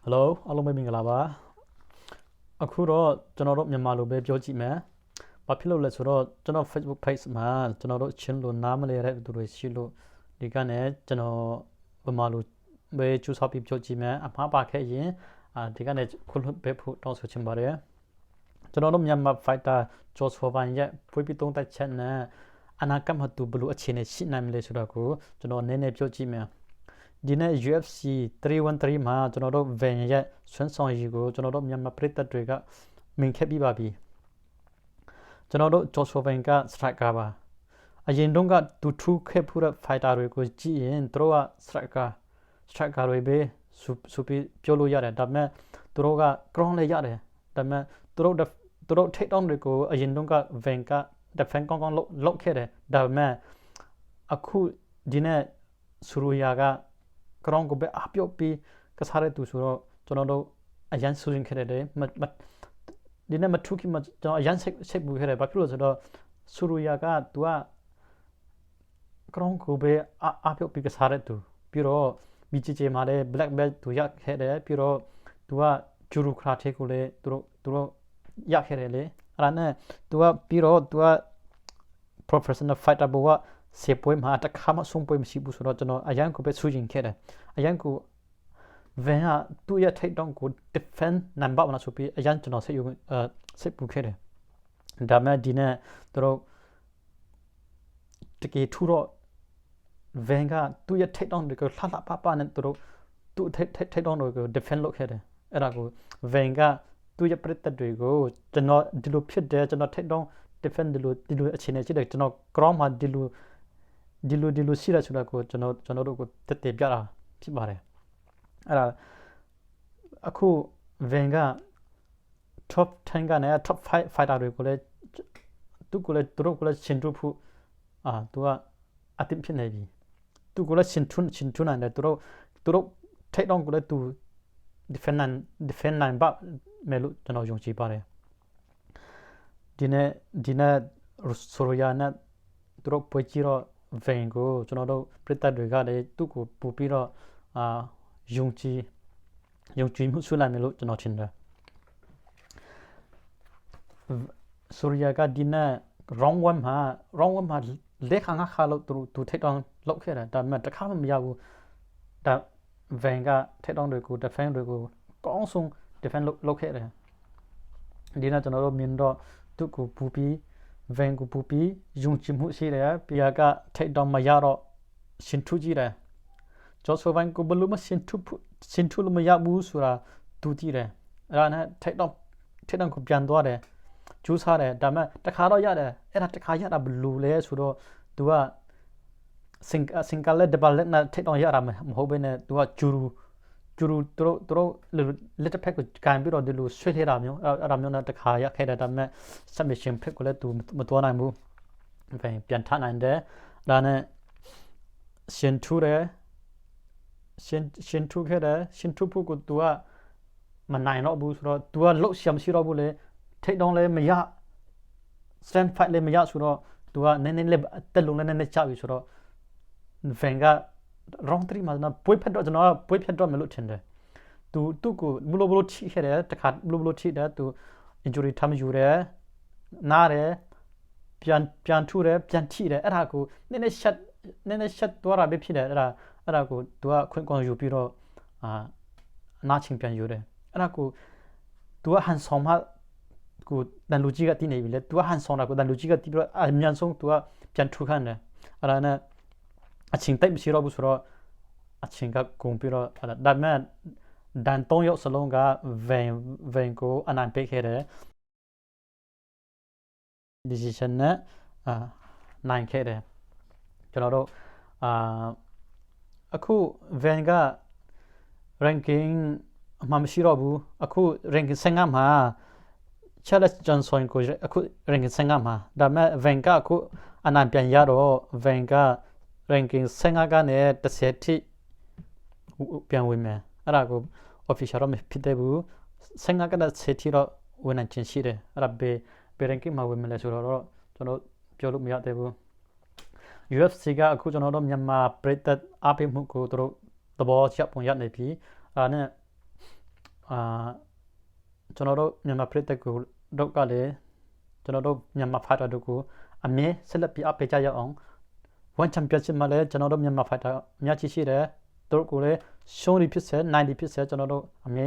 Hello အားလုံးပဲမင်္ဂလာပါအခုတော့ကျွန်တော်တို့မြန်မာလိုပဲပြောကြည့်မယ်ဘာဖြစ်လို့လဲဆိုတော့ကျွန်တော် Facebook page မှာကျွန်တော်တို့ချင်းလိုနားမလဲတဲ့သူတွေရှိလို့ဒီကနေ့ကျွန်တော်ဗမာလိုပဲကျူဆောက်ပြီးပြောကြည့်မယ်အမှားပါခဲ့ရင်ဒီကနေ့ခုလိုပဲဖို့တောင်းဆိုချင်ပါတယ်ကျွန်တော်တို့မြန်မာ fighter ဂျော့ဆိုဗန်ရဲ့ဖွေးပြီးသုံးသက်ချက်နဲ့အနာဂတ်မှာသူဘလို့အခြေအနေရှိနိုင်မလဲဆိုတော့ကိုကျွန်တော်နည်းနည်းပြောကြည့်မယ်ဒီနေ့ UFC 313မှာကျွန်တော်တို့ van ရဲ့ဆွမ်းဆောင်ရည်ကိုကျွန်တော်တို့မြန်မာပြည်သက်တွေကမြင်ခဲ့ပြီးပါပြီကျွန်တော်တို့ Joshua က striker ပါအရင်တုန်းကသူထူးခဲ့ဖို့တဲ့ fighter တွေကိုကြည့်ရင်သူတို့က striker တွေပဲစူပီပြောလို့ရတယ်ဒါပေမဲ့သူတို့က ground လေးရတယ်ဒါပေမဲ့သူတို့ take down တွေကိုအရင်တုန်းက van က defend ကောင်းလုပ်ခဲ့တယ်ဒါပေမဲ့အခုဒီနေ့ဆူရူယာကground ကိုပဲအပြုတ်ပြီးကစားရတူဆိုတော့ကျွန်တော်တို့အရန်ဆူရင်ခဲ့တယ်ဒီနေ့မထူးခင်မှာကျွန်တော်အရန်စိတ်ပူခဲ့တယ်ဘာဖြစ်လို့ဆိုတော့ဆူရူယာကသူက ground ကိုပဲအပြုတ်ပြီးကစားရတူပြီးတော့ BJJ မှာလည်း black belt သူရခဲ့တယ်ပြီးတော့သူကဂျူရူခရာတေကိုလည်းသူတို့ရခဲ့တယ်လေအဲ့ဒါနဲ့သူကပြီးတော့သူက professional fighter ဘောကစေပွဲမှာတခါမှဆုံးပွဲမရှိဘူးဆိုတော့ကျွန်တော်အရန်ကိုပဲဆူရင်ခဲ့တယ်အရန်ကို van ကသူ့ရဲ့ take down ကို defend နိုင်ပါ့မလားဆိုပြီးအရန်ကျွန်တော်စိတ်ပူခဲ့တယ်ဒါမဲ့ဒီနေ့သူတို့တကယ်ထူတော့ van ကသူ့ရဲ့ take down တွေကိုလှလှပပနဲ့သူ take down တွေကို defend လုပ်ခဲ့တယ်အဲ့ဒါကို van ကသူ့ရဲ့ပြစ်တက်တွေကိုကျွန်တော်ဒီလိုဖြစ်တယ်ကျွန်တော် take down defend ဒီလိုအခြေအနေရှိတယ်ကျွန်တော် ground မှာဒီလိုရှိရဆိုတာကိုကျွန်တော်တို့ကိုတက်ပြတာဖြစ်ပါတယ်အဲ့ဒါအခု van က top 10ကနေ top 5 fighter တွေကိုလည်းသူကိုလည်းရှင်ထူဖို့သူကအတင်းဖြစ်နေပြီသူကိုလည်းရှင်ထူနိုင်တယ်သူတို့ take down ကိုလည်းသူ defend နိုင်ပါမယ်လို့ကျွန်တော်ယုံကြည်ပါတယ်ဒီနေ့ဆိုရယာနဲ့သူတို့ပွဲကြည့်တော့ van ကိုကျွန်တော်တို့ပြည်သက်တွေကလည်းသူ့ကိုပို့ပြီးတော့ယုံကြည်မှုဆွေးနွေးမယ်လို့ကျွန်တော်ထင်တယ်ဆိုရယာကဒီနေ့ round 1မှာလက်ခါငါခါလို့သူ take down လောက်ခဲ့တယ်ဒါပေမဲ့တခါမှမရဘူးဒါ van က take down တွေကို defend တွေကိုကောင်းဆုံး defend လုပ်ခဲ့တယ်ဒီနေ့ကျွန်တော်တို့မြင်တော့သူ့ကိုပူပြီး van ကိုပူပြီးယုံကြည်မှုရှိတယ်ပြာက take down မရတော့ရှင်ထူကြည့်တယ်ဂျော့ဆိုဗန်ကိုဘလို့မရှင်ထူလို့မရဘူးဆိုတာသူကြည့်တယ်အဲ့ဒါနဲ့ take down ကိုပြန်သွားတယ်ကျူးစားတယ်ဒါပေမဲ့တခါတော့ရတယ်အဲ့ဒါတခါရတာဘလို့လဲဆိုတော့သူကစင်ကလက်ဒဘလက်နဲ့ take down ရတာမဟုတ်ဘဲနဲ့သူကဂျူရူသူတို့လက်တစ်ဖက်ကိုကန်ပြီးတော့ဒီလိုဆွဲထည့်တာမျိုးအဲ့ဒါမျိုးနဲ့တခါရခဲ့တယ်ဒါပေမဲ့ submission ဖက်ကိုလည်းသူမတော်နိုင်ဘူးပြန်ထနိုင်တယ်ဒါနဲ့ရှင်ထူခဲ့တယ်ရှင်ထူဖို့ကိုသူကမနိုင်တော့ဘူးဆိုတော့သူကလှုပ်ရှားမရှိတော့ဘူးလေ take down လည်းမရ stand fight လည်းမရဆိုတော့သူကနည်းနည်းလေးတက်လုံးနဲ့နည်းနည်းချပြီဆိုတော့ van က round 3မှာပွေးဖက်တော့ကျွန်တော်ကပွေးဖက်တော့မလို့ထင်တယ်သူကိုဘလို့ထိခဲ့တယ်တခါဘလို့ထိတယ်သူ injury ထမ်းယူတယ်နားတယ်ပြန်ထူတယ်ပြန်ထိတယ်အဲ့ဒါကိုနည်းနည်းရှက်သွားတာပဲဖြစ်တယ်အဲ့ဒါကိုသူကခွင့်ကောင်းယူပြီးတော့နားချင်းပြန်ယူတယ်အဲ့ဒါကိုသူကဟန်ဆောင်မှကိုတန်လူကြီးကတည်နေပြီလေသူကဟန်ဆောင်တာကိုတန်လူကြီးကတည်ပြီးတော့အမြန်ဆုံးသူကပြန်ထူခံတယ်အဲ့ဒါနဲ့အချင်းတိတ်မရှိတော့ဘူးဆိုတော့အချင်းကကုန်ပြီးတော့ဒါပေမဲ့ဒန်တုံးရောက်စလုံးက van ကိုအနိုင်ပေးခဲ့တယ် decision နဲ့နိုင်ခဲ့တယ်ကျွန်တော်တို့အခု van က ranking မှာမရှိတော့ဘူးအခု ranking 15မှာ Charles Johnson ကိုအခု ranking 15မှာဒါပေမဲ့ van ကအခုအနိုင်ပြန်ရတော့ van က ranking 15ကနေ10ထိပြန်ဝင်မယ်အဲ့ဒါကို official တော့မဖြစ်သေးဘူး15ကနေ10ထိတော့ဝင်နိုင်ခြင်းရှိတယ်အဲ့ဒါဘယ် ranking မှာဝင်မလဲဆိုတော့ကျွန်တော်ပြောလို့မရသေးဘူး UFC ကအခုကျွန်တော်တို့မြန်မာပြည်သက်အားပေးမှုကိုသူတို့သဘောကျပုံရနေပြီအဲ့ဒါနဲ့ ကျွန်တော်တို့မြန်မာပြည်သက်ကိုတို့ကလည်းကျွန်တော်တို့မြန်မာဖိုက်တာတို့ကိုအမြဲဆက်လက်ပြီးအပေးကြရအောင်One Championship မှာလည်းကျွန်တော်တို့မြန်မာဖိုက်တာအများကြီးရှိတယ်တို့ကိုလည်းရှုံးပြီးဖြစ်90%ကျွန်တော်တို့အမြဲ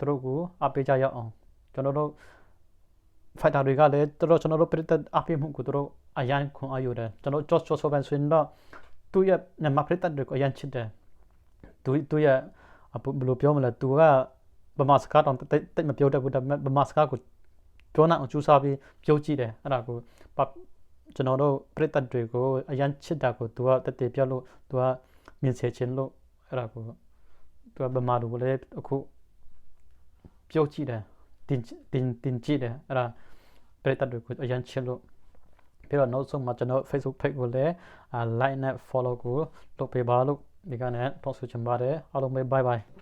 တို့ကိုအပေးကြရအောင်ကျွန်တော်တို့ဖိုက်တာတွေကလည်းတို့ကျွန်တော်တို့ပြည်သက်အပေးမှုကိုတို့အရန်ခွန်အယူတယ်ကျွန်တော်ကြောဆိုben ဆိုရင်တော့သူရဲ့မြန်မာပြည်သက်တွေကိုအရန်ချစ်တယ်သူရဲ့ဘယ်လိုပြောမလဲသူကဗမာစကားတော့တိတ်မပြောတတ်ဘူးဒါပေမဲ့ဗမာစကားကိုပြောနိုင်အောင်ကြိုးစားပြီးပြောကြည့်တယ်အဲ့ဒါကိုကျွန်တော်တို့ပြည်သက်တွေကိုအရန်ချစ်တာကိုသူကတည်ပြလို့သူကမြင်စေချင်လို့အဲ့ဒါကိုသူကဗမာလူကိုလည်းအခုပြောကြည့်တယ်တင်ကြည့်တယ်အဲ့ဒါပြည်သက်တွေကိုအရန်ချစ်လို့ပြီးတော့နောက်ဆုံးမှာကျွန်တော် Facebook page ကိုလည်း like နဲ့ follow ကိုလုပ်ပေးပါလို့ဒီကနေ့တောင်းဆိုချင်ပါတယ်အားလုံးပဲ bye bye